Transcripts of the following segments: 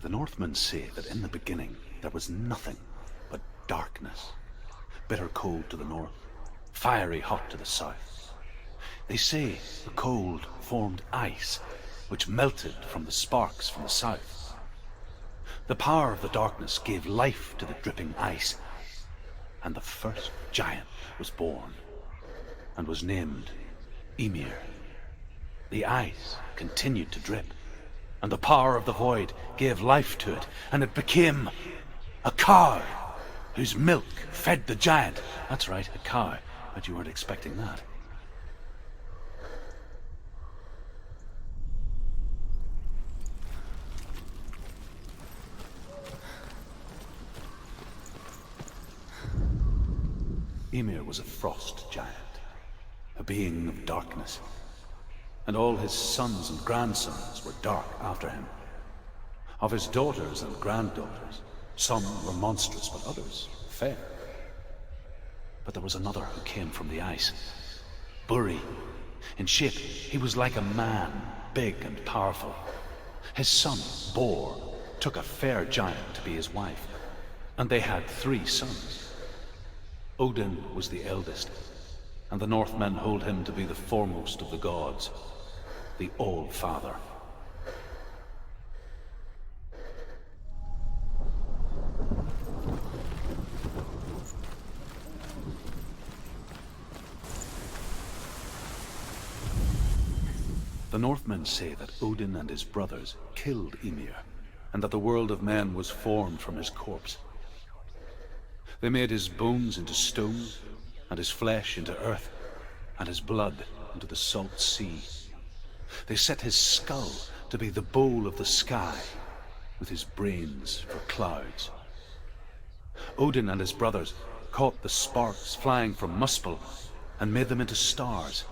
The Northmen say that in the beginning there was nothing but darkness. Bitter cold to the north, fiery hot to the south. They say the cold formed ice, which melted from the sparks from the south. The power of the darkness gave life to the dripping ice, and the first giant was born, and was named Ymir. The ice continued to drip, and the power of the void gave life to it, and it became a cow, whose milk fed the giant. That's right, a cow. But you weren't expecting that. Ymir was a frost giant, a being of darkness, and all his sons and grandsons were dark after him. Of his daughters and granddaughters, some were monstrous, but others fair. But there was another who came from the ice. Buri. In shape, he was like a man, big and powerful. His son, Bor, took a fair giant to be his wife, and they had 3 sons. Odin was the eldest, and the Northmen hold him to be the foremost of the gods, the All-Father. The Northmen say that Odin and his brothers killed Ymir, and that the world of men was formed from his corpse. They made his bones into stone, and his flesh into earth, and his blood into the salt sea. They set his skull to be the bowl of the sky, with his brains for clouds. Odin and his brothers caught the sparks flying from Muspel and made them into stars.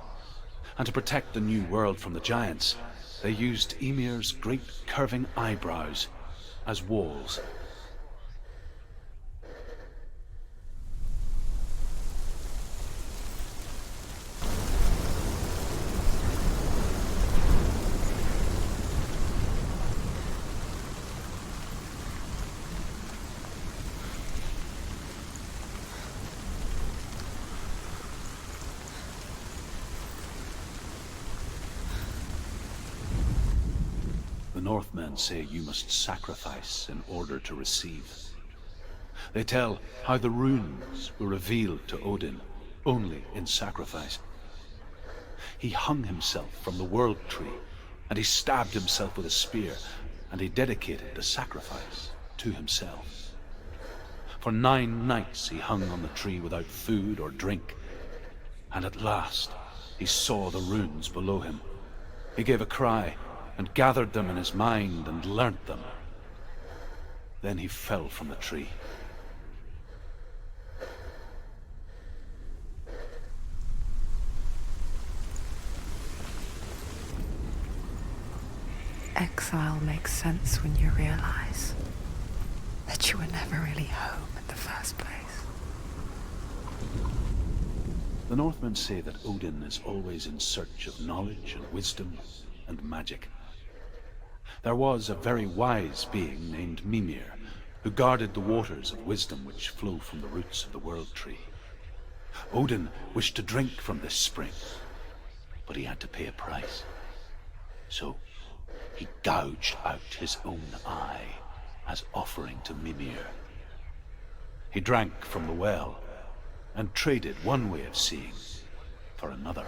And to protect the new world from the giants, they used Ymir's great curving eyebrows as walls. The Northmen say you must sacrifice in order to receive. They tell how the runes were revealed to Odin only in sacrifice. He hung himself from the world tree, and he stabbed himself with a spear, and he dedicated the sacrifice to himself. For 9 nights he hung on the tree without food or drink, and at last he saw the runes below him. He gave a cry, and gathered them in his mind and learnt them. Then he fell from the tree. Exile makes sense when you realize that you were never really home in the first place. The Northmen say that Odin is always in search of knowledge and wisdom and magic. There was a very wise being named Mimir, who guarded the waters of wisdom which flow from the roots of the world tree. Odin wished to drink from this spring, but he had to pay a price. So he gouged out his own eye as offering to Mimir. He drank from the well and traded one way of seeing for another.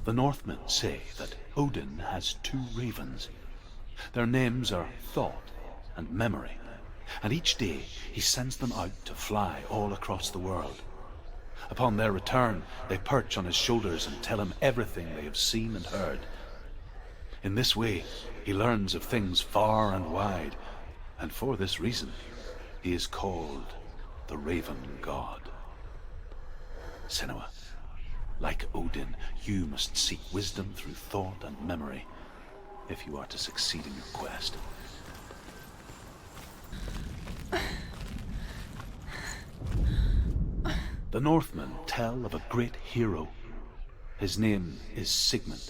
The Northmen say that Odin has 2 ravens. Their names are Thought and Memory, and each day he sends them out to fly all across the world. Upon their return, they perch on his shoulders and tell him everything they have seen and heard. In this way, he learns of things far and wide, and for this reason, he is called the Raven God. Senua. Like Odin, you must seek wisdom through thought and memory if you are to succeed in your quest. The Northmen tell of a great hero. His name is Sigmund.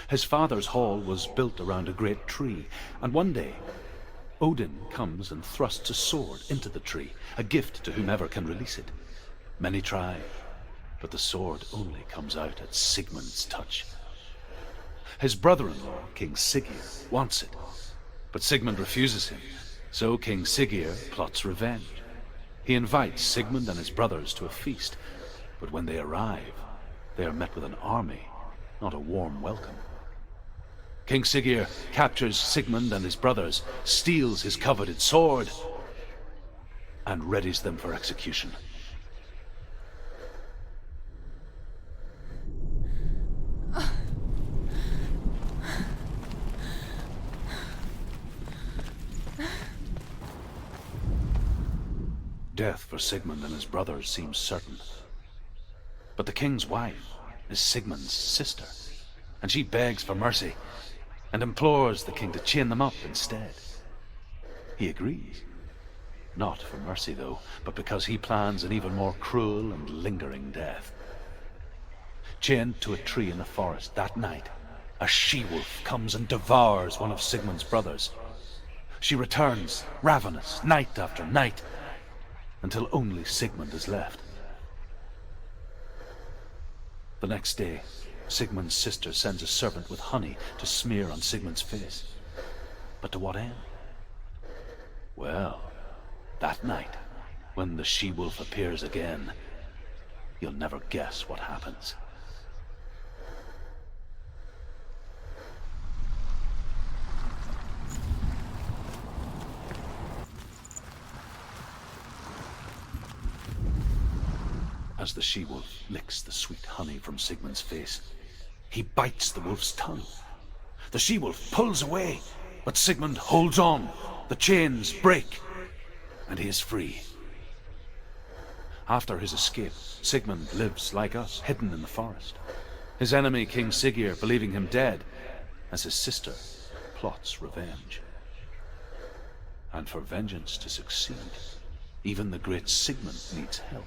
His father's hall was built around a great tree, and one day, Odin comes and thrusts a sword into the tree, a gift to whomever can release it. Many try, but the sword only comes out at Sigmund's touch. His brother-in-law, King Siggeir, wants it, but Sigmund refuses him, so King Siggeir plots revenge. He invites Sigmund and his brothers to a feast, but when they arrive, they are met with an army, not a warm welcome. King Siggeir captures Sigmund and his brothers, steals his coveted sword, and readies them for execution. Death for Sigmund and his brothers seems certain. But the king's wife is Sigmund's sister, and she begs for mercy and implores the king to chain them up instead. He agrees. Not for mercy, though, but because he plans an even more cruel and lingering death. Chained to a tree in the forest that night, a she-wolf comes and devours one of Sigmund's brothers. She returns, ravenous, night after night, until only Sigmund is left. The next day, Sigmund's sister sends a servant with honey to smear on Sigmund's face. But to what end? Well, that night, when the she-wolf appears again, you'll never guess what happens. As the she-wolf licks the sweet honey from Sigmund's face, he bites the wolf's tongue. The she-wolf pulls away, but Sigmund holds on. The chains break, and he is free. After his escape, Sigmund lives like us, hidden in the forest. His enemy, King Siggeir, believing him dead, as his sister plots revenge. And for vengeance to succeed, even the great Sigmund needs help.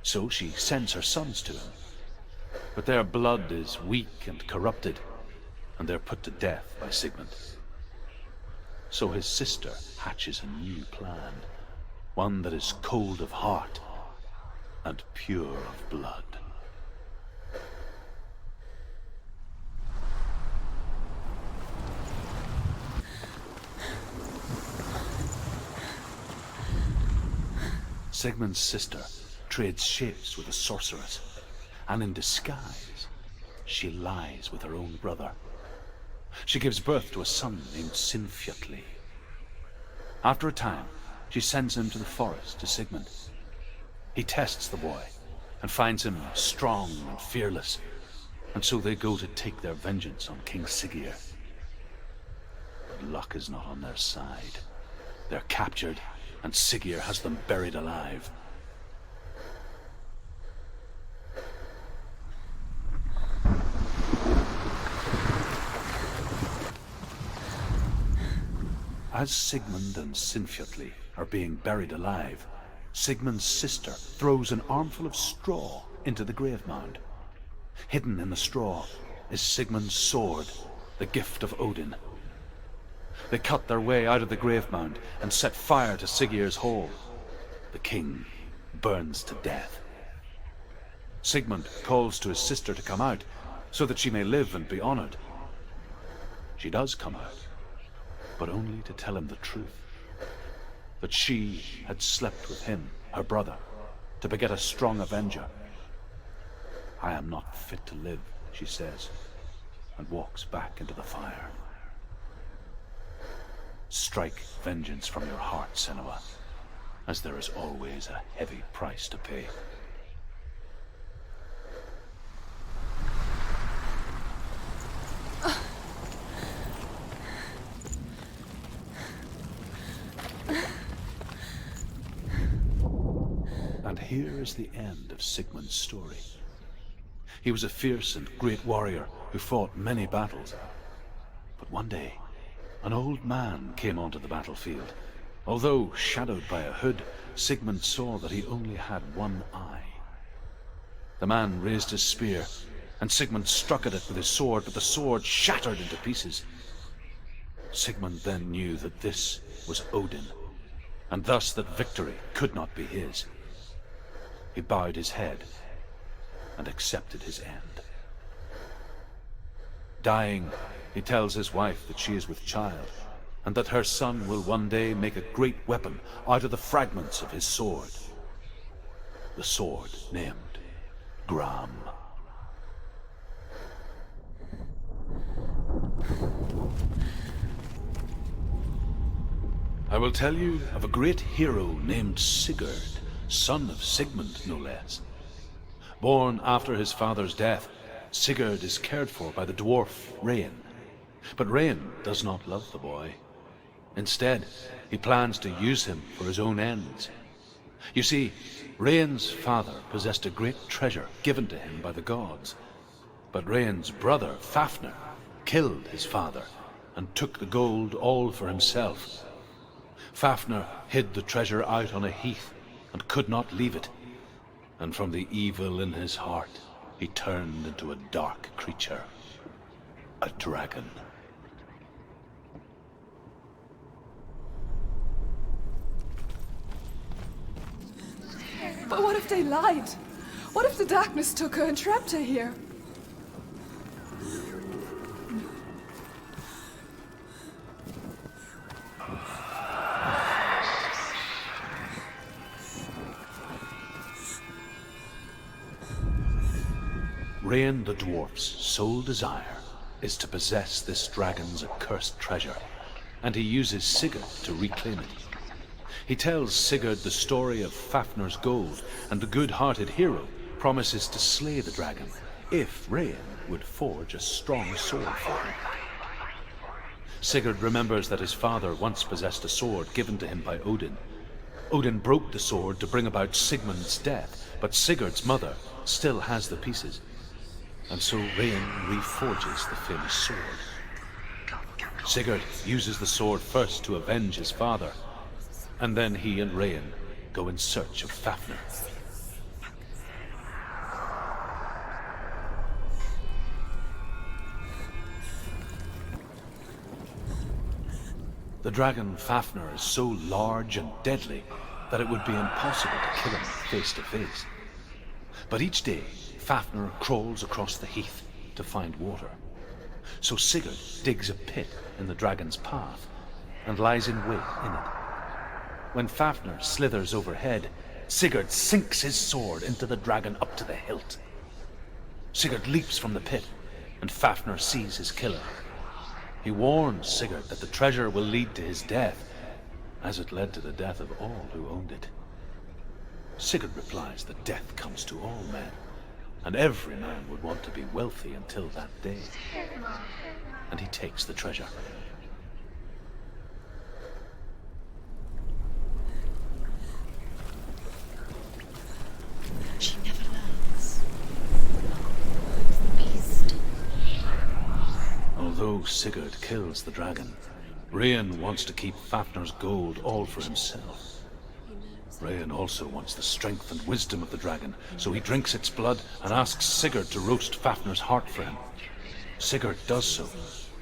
So she sends her sons to him. But their blood is weak and corrupted, and they're put to death by Sigmund. So his sister hatches a new plan, one that is cold of heart and pure of blood. Sigmund's sister trades shapes with a sorceress, and in disguise, she lies with her own brother. She gives birth to a son named Sinfjotli. After a time, she sends him to the forest to Sigmund. He tests the boy and finds him strong and fearless, and so they go to take their vengeance on King Siggeir. But luck is not on their side. They're captured, and Siggeir has them buried alive. As Sigmund and Sinfjotli are being buried alive, Sigmund's sister throws an armful of straw into the grave mound. Hidden in the straw is Sigmund's sword, the gift of Odin. They cut their way out of the grave mound and set fire to Siggeir's hall. The king burns to death. Sigmund calls to his sister to come out so that she may live and be honored. She does come out, but only to tell him the truth. That she had slept with him, her brother, to beget a strong avenger. I am not fit to live, she says, and walks back into the fire. Strike vengeance from your heart, Senua, as there is always a heavy price to pay. And here is the end of Sigmund's story. He was a fierce and great warrior who fought many battles. But one day, an old man came onto the battlefield. Although shadowed by a hood, Sigmund saw that he only had one eye. The man raised his spear, and Sigmund struck at it with his sword, but the sword shattered into pieces. Sigmund then knew that this was Odin, and thus that victory could not be his. He bowed his head and accepted his end. Dying, he tells his wife that she is with child, and that her son will one day make a great weapon out of the fragments of his sword. The sword named Gram. I will tell you of a great hero named Sigurd, son of Sigmund, no less. Born after his father's death, Sigurd is cared for by the dwarf Rain. But Rain does not love the boy. Instead, he plans to use him for his own ends. You see, Rain's father possessed a great treasure given to him by the gods. But Rain's brother, Fafnir, killed his father and took the gold all for himself. Fafnir hid the treasure out on a heath and could not leave it. And from the evil in his heart, he turned into a dark creature, a dragon. But what if they lied? What if the darkness took her and trapped her here? Rain the dwarf's sole desire is to possess this dragon's accursed treasure, and he uses Sigurd to reclaim it. He tells Sigurd the story of Fafnir's gold, and the good-hearted hero promises to slay the dragon if Rain would forge a strong sword for him. Sigurd remembers that his father once possessed a sword given to him by Odin. Odin broke the sword to bring about Sigmund's death, but Sigurd's mother still has the pieces. And so Rain reforges the famous sword. Sigurd uses the sword first to avenge his father, and then he and Rain go in search of Fafnir. The dragon Fafnir is so large and deadly that it would be impossible to kill him face to face. But each day, Fafnir crawls across the heath to find water. So Sigurd digs a pit in the dragon's path and lies in wait in it. When Fafnir slithers overhead, Sigurd sinks his sword into the dragon up to the hilt. Sigurd leaps from the pit, and Fafnir sees his killer. He warns Sigurd that the treasure will lead to his death, as it led to the death of all who owned it. Sigurd replies that death comes to all men, and every man would want to be wealthy until that day. And he takes the treasure. She never learns. The beast. Although Sigurd kills the dragon, Rain wants to keep Fafnir's gold all for himself. Rain also wants the strength and wisdom of the dragon, so he drinks its blood and asks Sigurd to roast Fafnir's heart for him. Sigurd does so,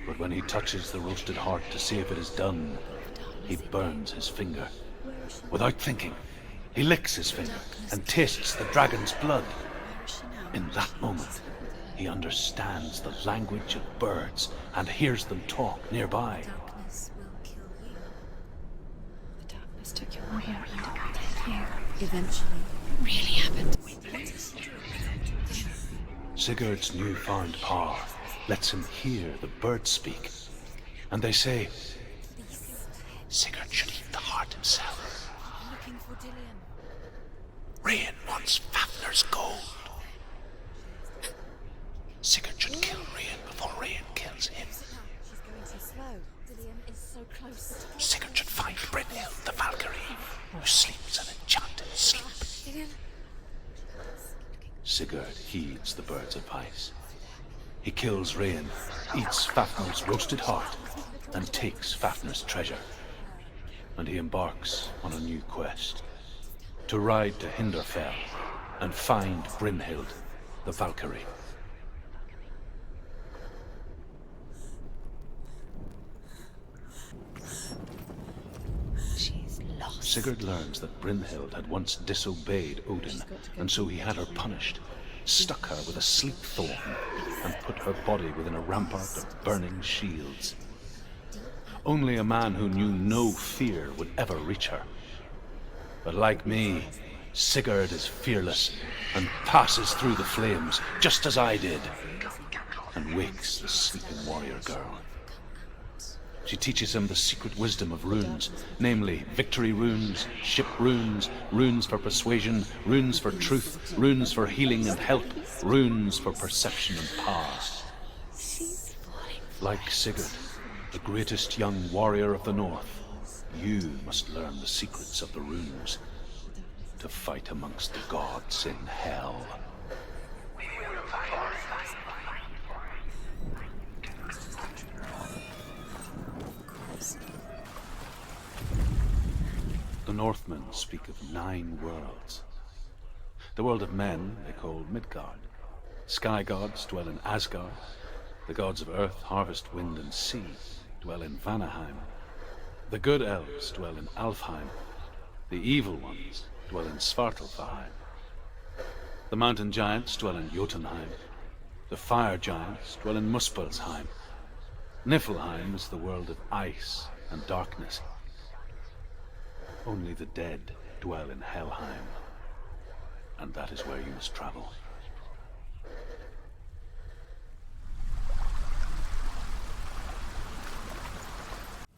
but when he touches the roasted heart to see if it is done, he burns his finger. Without thinking, he licks his finger and tastes the dragon's blood. In that moment, he understands the language of birds and hears them talk nearby. Darkness will kill you. The darkness took your warrior and it killed you. Eventually, it really happened. Sigurd's newfound power lets him hear the birds speak, and they say, Sigurd should eat the heart himself. I'm looking for Dillian. Rain wants Fafnir's gold. Sigurd should kill Rain before Rain kills him. She's going too slow. Dillian is so close. Sigurd should find Brynhild the Valkyrie, who sleeps an enchanted sleep. Dillian, Sigurd heeds the bird's advice. He kills Rain, eats Fafnir's roasted heart, and takes Fafnir's treasure. And he embarks on a new quest, to ride to Hinderfell and find Brynhild, the Valkyrie. She's lost. Sigurd learns that Brynhild had once disobeyed Odin, and so he had her punished, stuck her with a sleep thorn, and put her body within a rampart of burning shields. Only a man who knew no fear would ever reach her. But like me, Sigurd is fearless and passes through the flames, just as I did, and wakes the sleeping warrior girl. She teaches him the secret wisdom of runes, namely victory runes, ship runes, runes for persuasion, runes for truth, runes for healing and help, runes for perception and power. Like Sigurd, the greatest young warrior of the North, you must learn the secrets of the runes to fight amongst the gods in Hell. The Northmen speak of 9 worlds. The world of men they call Midgard. Sky gods dwell in Asgard. The gods of earth, harvest, wind, and sea dwell in Vanaheim. The good elves dwell in Alfheim. The evil ones dwell in Svartalfheim. The mountain giants dwell in Jotunheim. The fire giants dwell in Muspelheim. Niflheim is the world of ice and darkness. Only the dead dwell in Helheim, and that is where you must travel.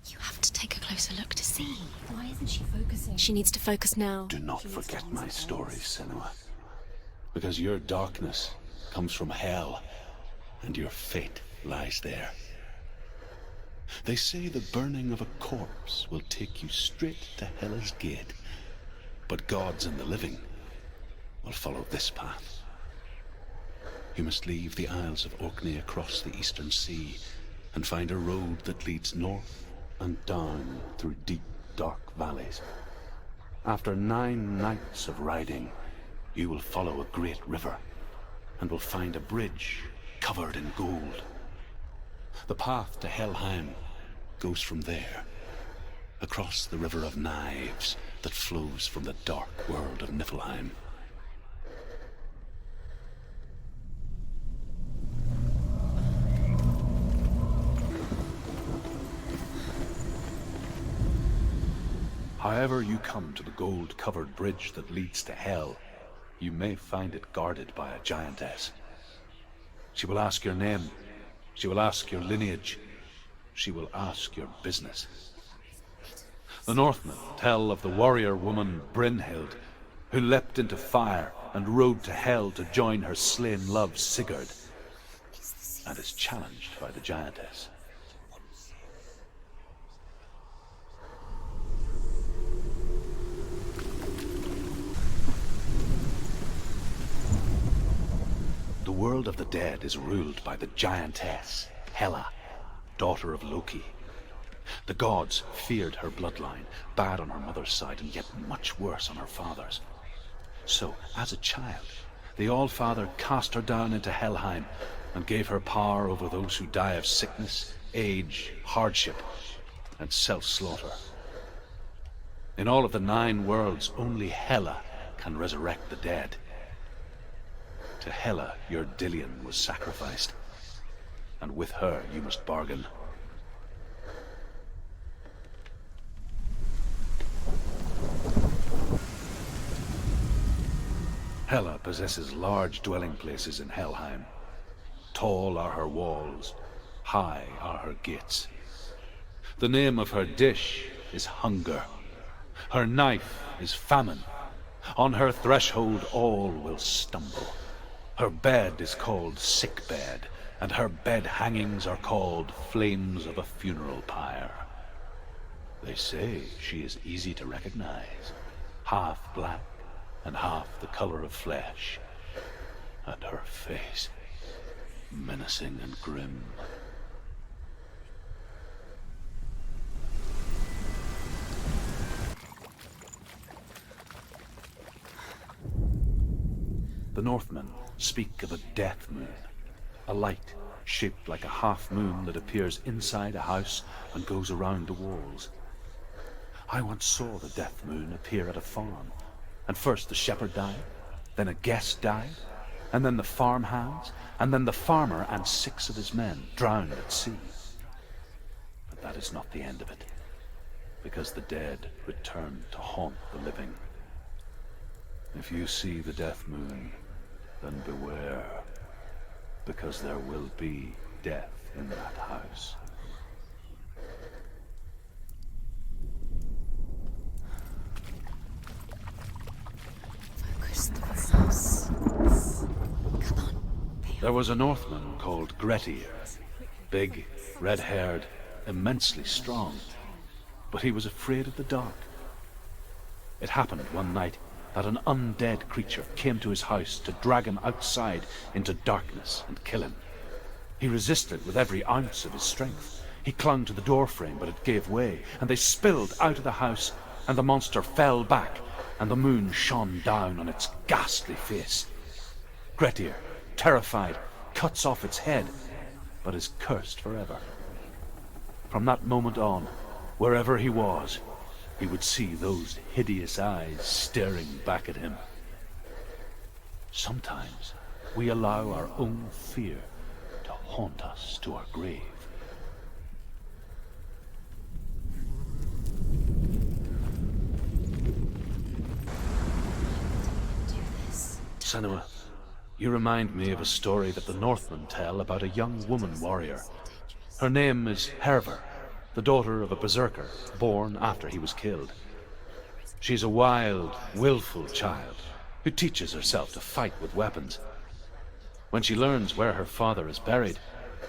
You have to take a closer look to see. Why isn't she focusing? She needs to focus now. Do not forget my story, Senua, because your darkness comes from Hell, and your fate lies there. They say the burning of a corpse will take you straight to Hela's gate, but gods and the living will follow this path. You must leave the Isles of Orkney across the eastern sea and find a road that leads north and down through deep, dark valleys. After 9 nights of riding, you will follow a great river and will find a bridge covered in gold. The path to Helheim goes from there, across the river of knives that flows from the dark world of Niflheim. However you come to the gold-covered bridge that leads to Hell, you may find it guarded by a giantess. She will ask your name. She will ask your lineage. She will ask your business. The Northmen tell of the warrior woman Brynhild, who leapt into fire and rode to Hell to join her slain love Sigurd, and is challenged by the giantess. The world of the dead is ruled by the giantess, Hela, daughter of Loki. The gods feared her bloodline, bad on her mother's side and yet much worse on her father's. So, as a child, the All-Father cast her down into Helheim and gave her power over those who die of sickness, age, hardship, and self-slaughter. In all of the 9 worlds, only Hela can resurrect the dead. To Hela, your Dillion was sacrificed, and with her you must bargain. Hela possesses large dwelling places in Helheim. Tall are her walls, high are her gates. The name of her dish is hunger. Her knife is famine. On her threshold all will stumble. Her bed is called sick bed, and her bed hangings are called flames of a funeral pyre. They say she is easy to recognize, half black and half the color of flesh. And her face, menacing and grim. The Northmen speak of a death moon, a light shaped like a half moon that appears inside a house and goes around the walls. I once saw the death moon appear at a farm, and first the shepherd died, then a guest died, and then the farmhands, and then the farmer and 6 of his men drowned at sea. But that is not the end of it, because the dead return to haunt the living. If you see the death moon, then beware, because there will be death in that house. Focus the voices. Come on. There was a Northman called Grettir, big, red-haired, immensely strong, but he was afraid of the dark. It happened one night that an undead creature came to his house to drag him outside into darkness and kill him. He resisted with every ounce of his strength. He clung to the doorframe, but it gave way, and they spilled out of the house, and the monster fell back, and the moon shone down on its ghastly face. Grettir, terrified, cuts off its head, but is cursed forever. From that moment on, wherever he was, he would see those hideous eyes staring back at him. Sometimes we allow our own fear to haunt us to our grave. Senua, you remind me of a story that the Northmen tell about a young woman warrior. Her name is Herver, the daughter of a berserker born after he was killed. She's a wild, willful child who teaches herself to fight with weapons. When she learns where her father is buried,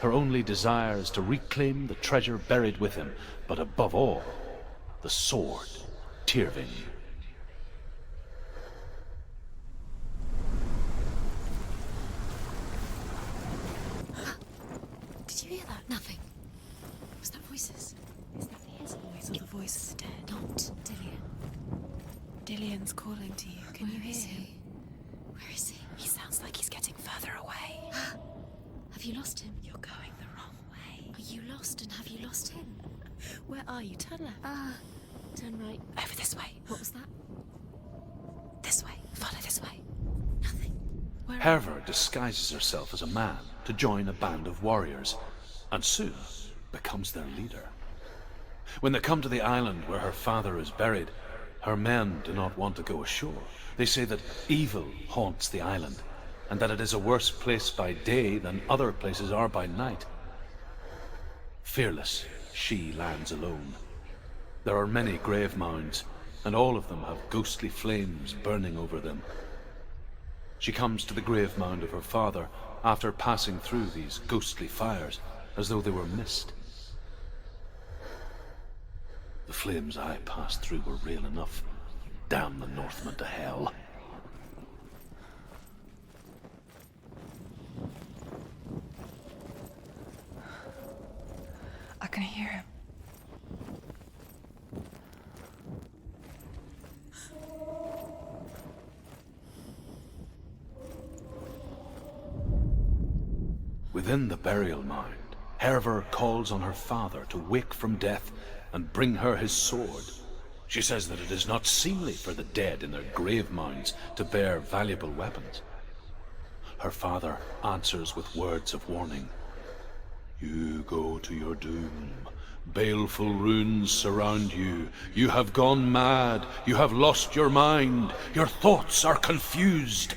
her only desire is to reclaim the treasure buried with him, but above all, the sword, Tyrving. Did you hear that? Nothing. Was that voices? Is that his voice or the voice of the dead? Not Dillian. Dillian's calling to you. Can you hear him? Where is he? He sounds like he's getting further away. Have you lost him? You're going the wrong way. Are you lost and have you lost him? Where are you? Turn left. Turn right. Over this way. What was that? This way. Follow this way. Nothing. Where Herver disguises herself as a man to join a band of warriors, and soon becomes their leader. When they come to the island where her father is buried, her men do not want to go ashore. They say that evil haunts the island, and that it is a worse place by day than other places are by night. Fearless, she lands alone. There are many grave mounds, and all of them have ghostly flames burning over them. She comes to the grave mound of her father after passing through these ghostly fires, as though they were mist. The flames I passed through were real enough. Damn the Northmen to hell. I can hear him. Within the burial mound, Herver calls on her father to wake from death and bring her his sword. She says that it is not seemly for the dead in their grave mounds to bear valuable weapons. Her father answers with words of warning. You go to your doom. Baleful runes surround you. You have gone mad. You have lost your mind. Your thoughts are confused.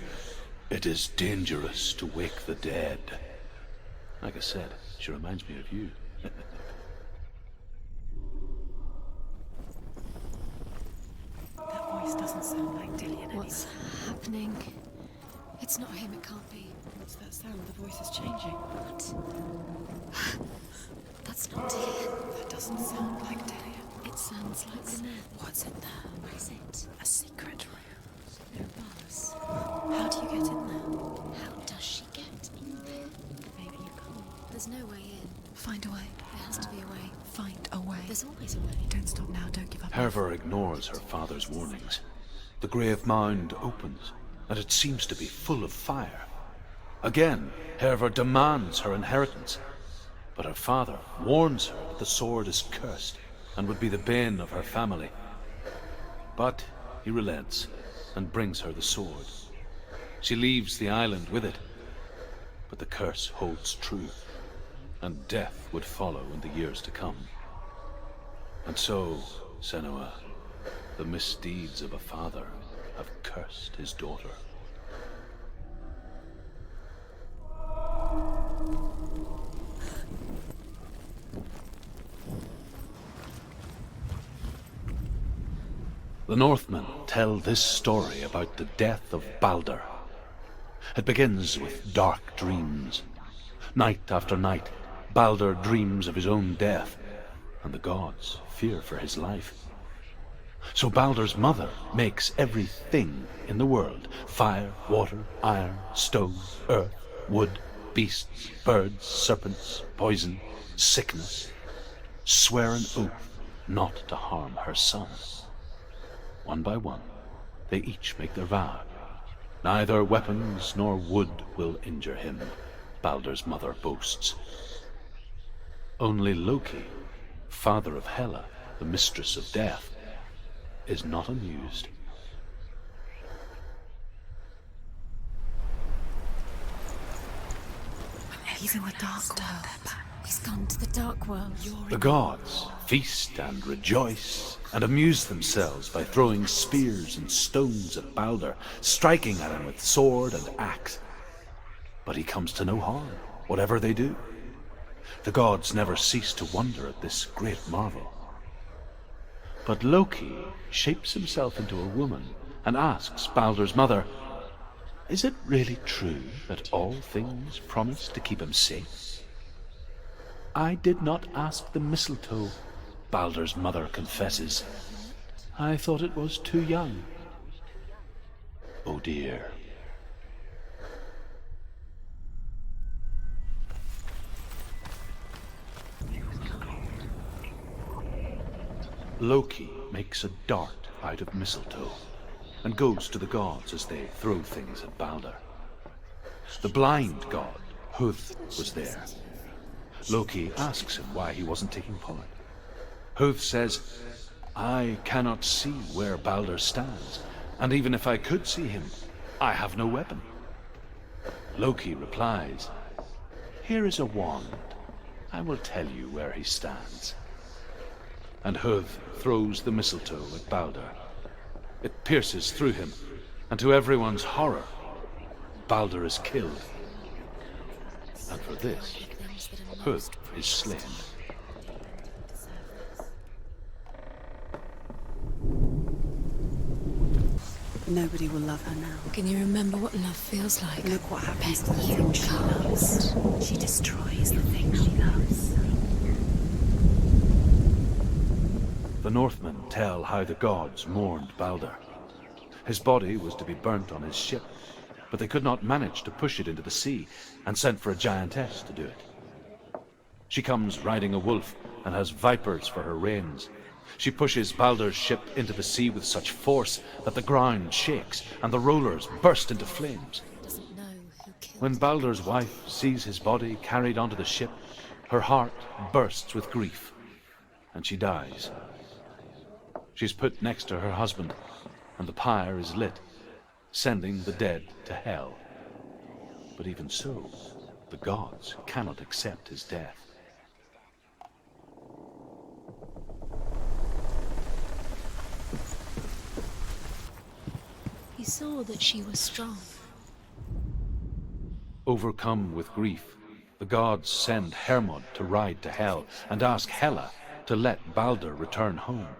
It is dangerous to wake the dead. Like I said, she reminds me of you. That voice doesn't sound like Dillian anymore. What's happening? It's not him, it can't be. What's that sound? The voice is changing. What? That's not Dillian. That doesn't sound like Dillian. It sounds like the man. What's in there? Where is it? A secret room. It was. How do you get in there? How does There's no way in. Find a way. There has to be a way. Find a way. There's always a way. Don't stop now, don't give up. Herva ignores her father's warnings. The grave mound opens, and it seems to be full of fire. Again, Herva demands her inheritance, but her father warns her that the sword is cursed and would be the bane of her family. But he relents and brings her the sword. She leaves the island with it, but the curse holds true, and death would follow in the years to come. And so, Senua, the misdeeds of a father have cursed his daughter. The Northmen tell this story about the death of Balder. It begins with dark dreams. Night after night, Balder dreams of his own death, and the gods fear for his life. So Balder's mother makes everything in the world, fire, water, iron, stone, earth, wood, beasts, birds, serpents, poison, sickness, swear an oath not to harm her son. One by one, they each make their vow. Neither weapons nor wood will injure him, Balder's mother boasts. Only Loki, father of Hela, the mistress of death, is not amused. He's in the dark world. He's gone to the dark world. The gods feast and rejoice and amuse themselves by throwing spears and stones at Balder, striking at him with sword and axe. But he comes to no harm, whatever they do. The gods never cease to wonder at this great marvel. But Loki shapes himself into a woman and asks Balder's mother, "Is it really true that all things promise to keep him safe?" "I did not ask the mistletoe," Balder's mother confesses. "I thought it was too young." Oh dear. Loki makes a dart out of mistletoe and goes to the gods as they throw things at Balder. The blind god, Huth, was there. Loki asks him why he wasn't taking part. Huth says, "I cannot see where Balder stands, and even if I could see him, I have no weapon." Loki replies, "Here is a wand. I will tell you where he stands." And Huth throws the mistletoe at Balder. It pierces through him, and to everyone's horror, Balder is killed. And for this, Huth is slain. Nobody will love her now. Can you remember what love feels like? Look what happens to the thing she loves. She destroys the thing she loves. The Northmen tell how the gods mourned Balder. His body was to be burnt on his ship, but they could not manage to push it into the sea, and sent for a giantess to do it. She comes riding a wolf and has vipers for her reins. She pushes Balder's ship into the sea with such force that the ground shakes and the rollers burst into flames. Doesn't know who killed When Balder's wife sees his body carried onto the ship, her heart bursts with grief, and she dies. She's put next to her husband, and the pyre is lit, sending the dead to hell. But even so, the gods cannot accept his death. He saw that she was strong. Overcome with grief, the gods send Hermod to ride to hell and ask Hela to let Balder return home.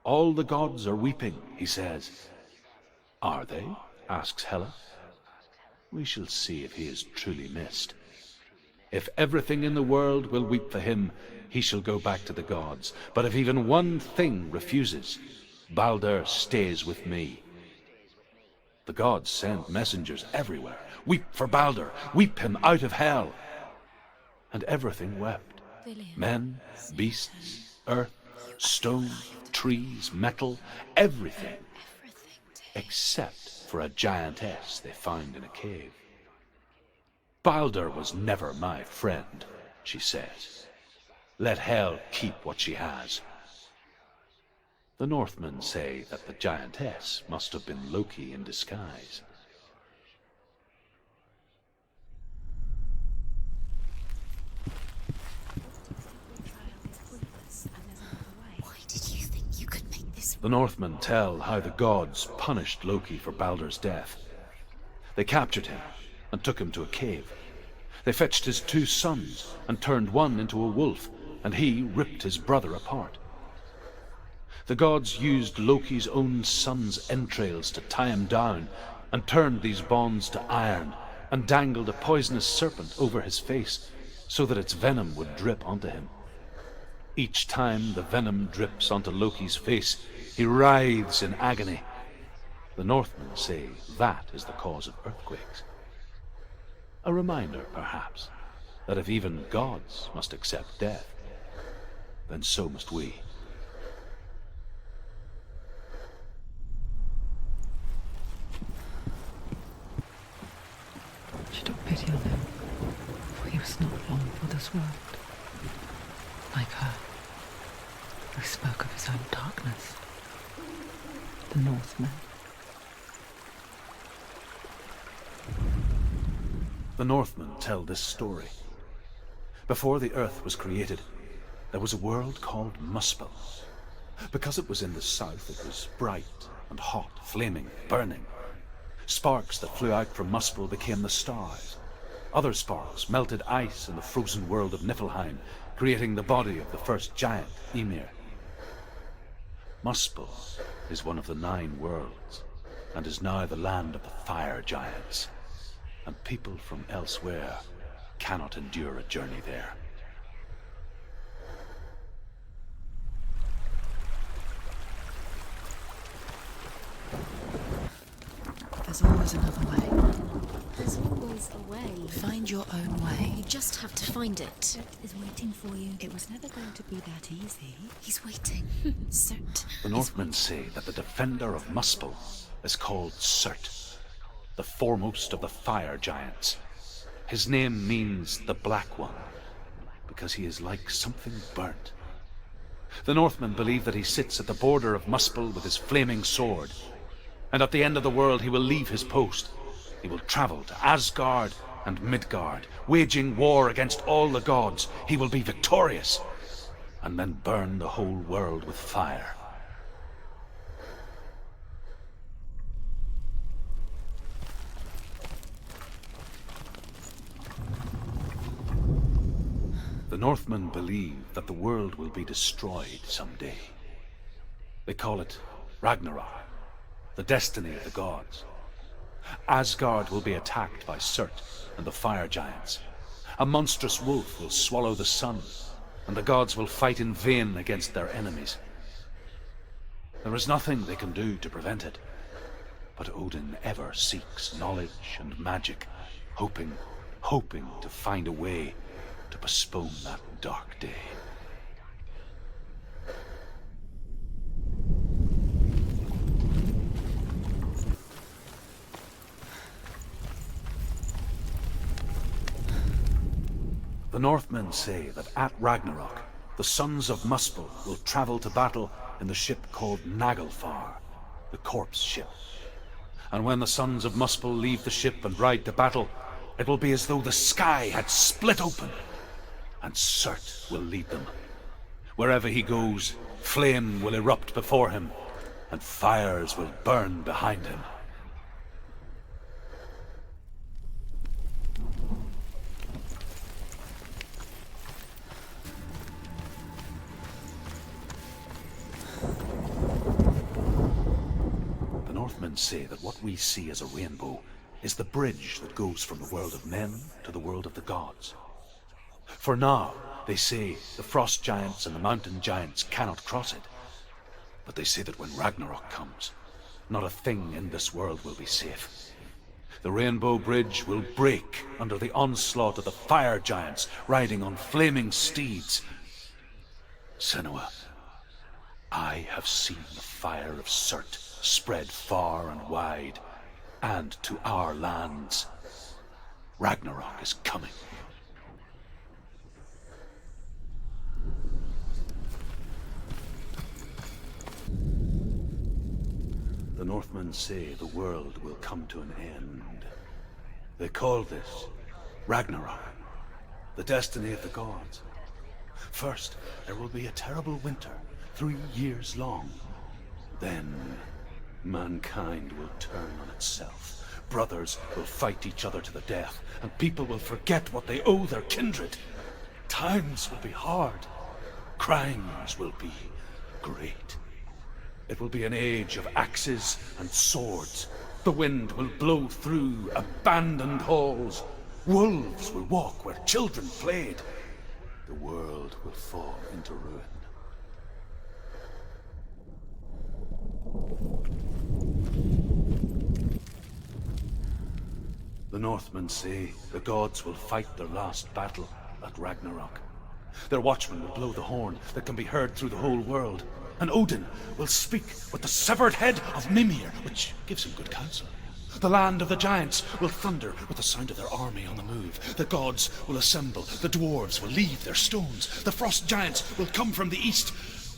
All the gods are weeping, he says. "Are they?" asks Hela. "We shall see if he is truly missed. If everything in the world will weep for him, he shall go back to the gods. But if even one thing refuses, Balder stays with me." The gods send messengers everywhere. "Weep for Balder! Weep him out of hell!" and everything wept. Villian. Men, beasts, earth, stone, trees, metal, everything, except for a giantess they found in a cave. Balder was never my friend, she says. Let Hel keep what she has. The Northmen say that the giantess must have been Loki in disguise. Why did you think you could make this? The Northmen tell how the gods punished Loki for Balder's death. They captured him and took him to a cave. They fetched his 2 sons and turned one into a wolf, and he ripped his brother apart. The gods used Loki's own son's entrails to tie him down, and turned these bonds to iron, and dangled a poisonous serpent over his face, so that its venom would drip onto him. Each time the venom drips onto Loki's face, he writhes in agony. The Northmen say that is the cause of earthquakes. A reminder, perhaps, that if even gods must accept death, then so must we. She took pity on him, for he was not long for this world. Like her, who spoke of his own darkness. The Northmen. The Northmen tell this story. Before the earth was created, there was a world called Muspel. Because it was in the south, it was bright and hot, flaming, burning. Sparks that flew out from Muspel became the stars. Other sparks melted ice in the frozen world of Niflheim, creating the body of the first giant, Ymir. Muspel is one of the 9 worlds, and is now the land of the fire giants. And people from elsewhere cannot endure a journey there. There's always another way. There's always a way. Find your own way. You just have to find it. Surt is waiting for you. It was never going to be that easy. He's waiting. Surt. The Northmen say that the defender of Muspel is called Surt, the foremost of the fire giants. His name means the Black One, because he is like something burnt. The Northmen believe that he sits at the border of Muspel with his flaming sword, and at the end of the world he will leave his post. He will travel to Asgard and Midgard, waging war against all the gods. He will be victorious, and then burn the whole world with fire. The Northmen believe that the world will be destroyed someday. They call it Ragnarok, the destiny of the gods. Asgard will be attacked by Surt and the fire giants. A monstrous wolf will swallow the sun, and the gods will fight in vain against their enemies. There is nothing they can do to prevent it, but Odin ever seeks knowledge and magic, hoping to find a way to postpone that dark day. The Northmen say that at Ragnarok, the sons of Muspel will travel to battle in the ship called Naglfar, the corpse ship. And when the sons of Muspel leave the ship and ride to battle, it will be as though the sky had split open, and Surt will lead them. Wherever he goes, flame will erupt before him, and fires will burn behind him. The Northmen say that what we see as a rainbow is the bridge that goes from the world of men to the world of the gods. For now, they say, the frost giants and the mountain giants cannot cross it. But they say that when Ragnarok comes, not a thing in this world will be safe. The Rainbow Bridge will break under the onslaught of the fire giants riding on flaming steeds. Senua, I have seen the fire of Surt spread far and wide, and to our lands. Ragnarok is coming. The Northmen say the world will come to an end. They call this Ragnarok, the destiny of the gods. First, there will be a terrible winter, 3 years long. Then, mankind will turn on itself. Brothers will fight each other to the death, and people will forget what they owe their kindred. Times will be hard. Crimes will be great. It will be an age of axes and swords. The wind will blow through abandoned halls. Wolves will walk where children played. The world will fall into ruin. The Northmen say the gods will fight their last battle at Ragnarok. Their watchmen will blow the horn that can be heard through the whole world. And Odin will speak with the severed head of Mimir, which gives him good counsel. The land of the giants will thunder with the sound of their army on the move. The gods will assemble. The dwarves will leave their stones. The frost giants will come from the east.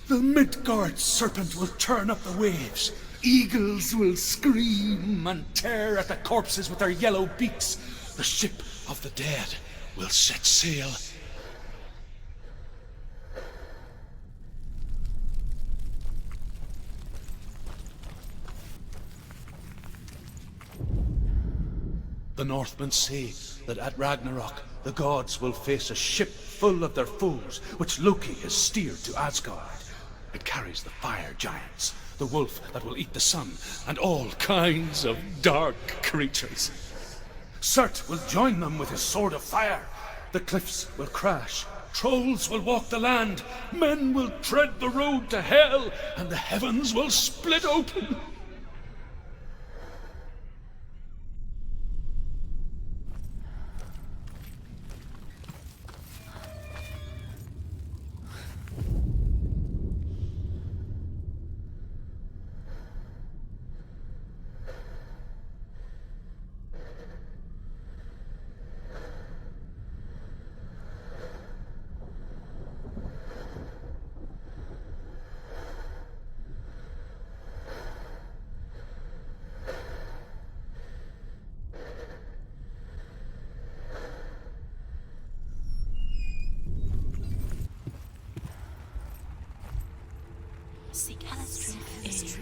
The Midgard serpent will turn up the waves. Eagles will scream and tear at the corpses with their yellow beaks. The ship of the dead will set sail. The Northmen say that at Ragnarok, the gods will face a ship full of their foes, which Loki has steered to Asgard. It carries the fire giants, the wolf that will eat the sun, and all kinds of dark creatures. Surt will join them with his sword of fire. The cliffs will crash. Trolls will walk the land. Men will tread the road to hell, and the heavens will split open. Seek Helheim is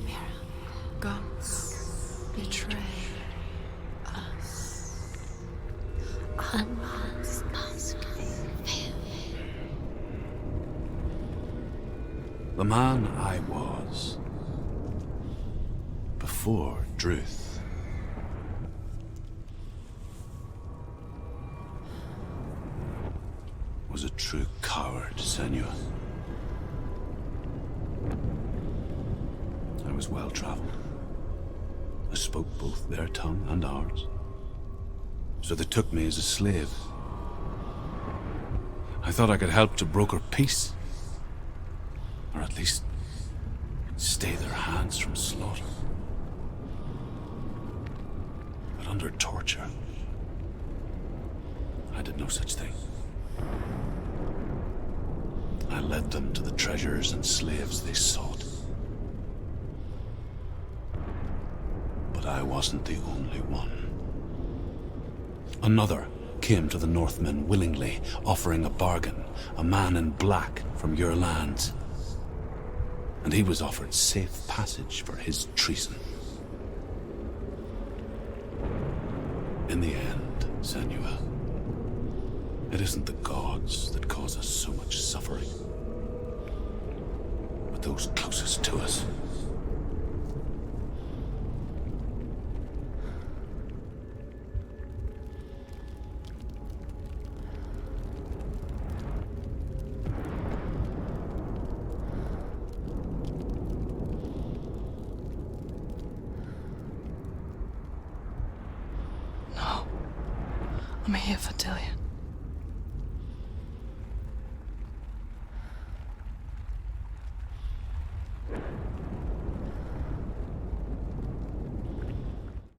mirror. Gods betray us. Unmasked fail. The man I was before Druth was a true coward, Senua. I was well-traveled. I spoke both their tongue and ours. So they took me as a slave. I thought I could help to broker peace. Or at least stay their hands from slaughter. But under torture, I did no such thing. I led them to the treasures and slaves they sought. But I wasn't the only one. Another came to the Northmen willingly, offering a bargain, a man in black from your lands. And he was offered safe passage for his treason. In the end, Senua, it isn't the gods that cause us so much suffering, but those closest to us. I'm here for Dillian.